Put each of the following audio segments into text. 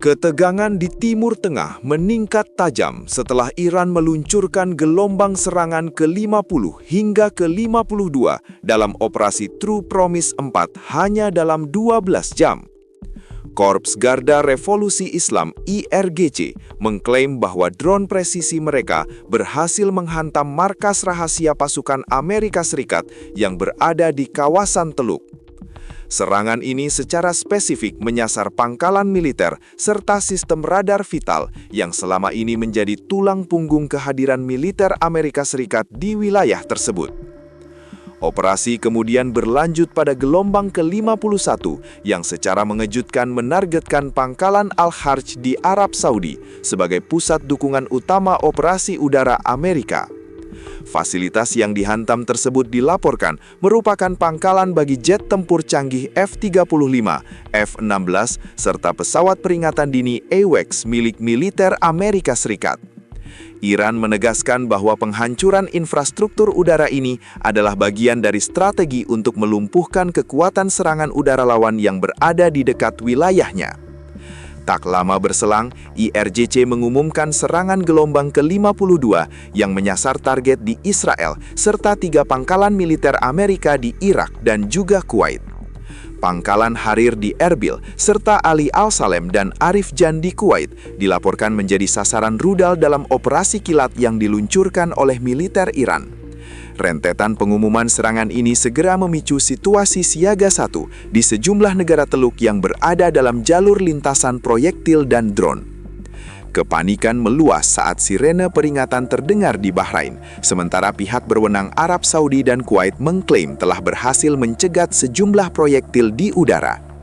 Ketegangan di Timur Tengah meningkat tajam setelah Iran meluncurkan gelombang serangan ke-50 hingga ke-52 dalam operasi True Promise 4 hanya dalam 12 jam. Korps Garda Revolusi Islam (IRGC) mengklaim bahwa drone presisi mereka berhasil menghantam markas rahasia pasukan Amerika Serikat yang berada di kawasan Teluk. Serangan ini secara spesifik menyasar pangkalan militer serta sistem radar vital yang selama ini menjadi tulang punggung kehadiran militer Amerika Serikat di wilayah tersebut. Operasi kemudian berlanjut pada gelombang ke-51 yang secara mengejutkan menargetkan pangkalan Al-Harj di Arab Saudi sebagai pusat dukungan utama operasi udara Amerika. Fasilitas yang dihantam tersebut dilaporkan merupakan pangkalan bagi jet tempur canggih F-35, F-16, serta pesawat peringatan dini AWACS milik militer Amerika Serikat. Iran menegaskan bahwa penghancuran infrastruktur udara ini adalah bagian dari strategi untuk melumpuhkan kekuatan serangan udara lawan yang berada di dekat wilayahnya. Tak lama berselang, IRGC mengumumkan serangan gelombang ke-52 yang menyasar target di Israel serta 3 pangkalan militer Amerika di Irak dan juga Kuwait. Pangkalan Harir di Erbil serta Ali Al-Salem dan Arif Jan di Kuwait dilaporkan menjadi sasaran rudal dalam operasi kilat yang diluncurkan oleh militer Iran. Rentetan pengumuman serangan ini segera memicu situasi siaga 1 di sejumlah negara Teluk yang berada dalam jalur lintasan proyektil dan drone. Kepanikan meluas saat sirene peringatan terdengar di Bahrain, sementara pihak berwenang Arab Saudi dan Kuwait mengklaim telah berhasil mencegat sejumlah proyektil di udara.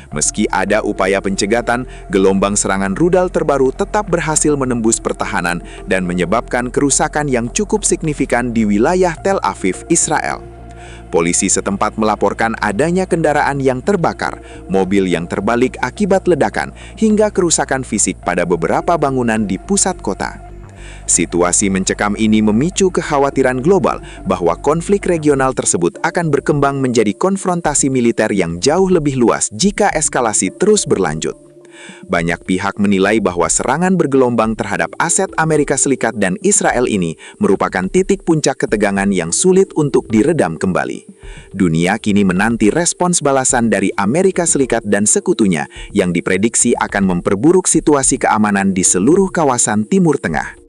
Meski ada upaya pencegatan, gelombang serangan rudal terbaru tetap berhasil menembus pertahanan dan menyebabkan kerusakan yang cukup signifikan di wilayah Tel Aviv, Israel. Polisi setempat melaporkan adanya kendaraan yang terbakar, mobil yang terbalik akibat ledakan, hingga kerusakan fisik pada beberapa bangunan di pusat kota. Situasi mencekam ini memicu kekhawatiran global bahwa konflik regional tersebut akan berkembang menjadi konfrontasi militer yang jauh lebih luas jika eskalasi terus berlanjut. Banyak pihak menilai bahwa serangan bergelombang terhadap aset Amerika Serikat dan Israel ini merupakan titik puncak ketegangan yang sulit untuk diredam kembali. Dunia kini menanti respons balasan dari Amerika Serikat dan sekutunya yang diprediksi akan memperburuk situasi keamanan di seluruh kawasan Timur Tengah.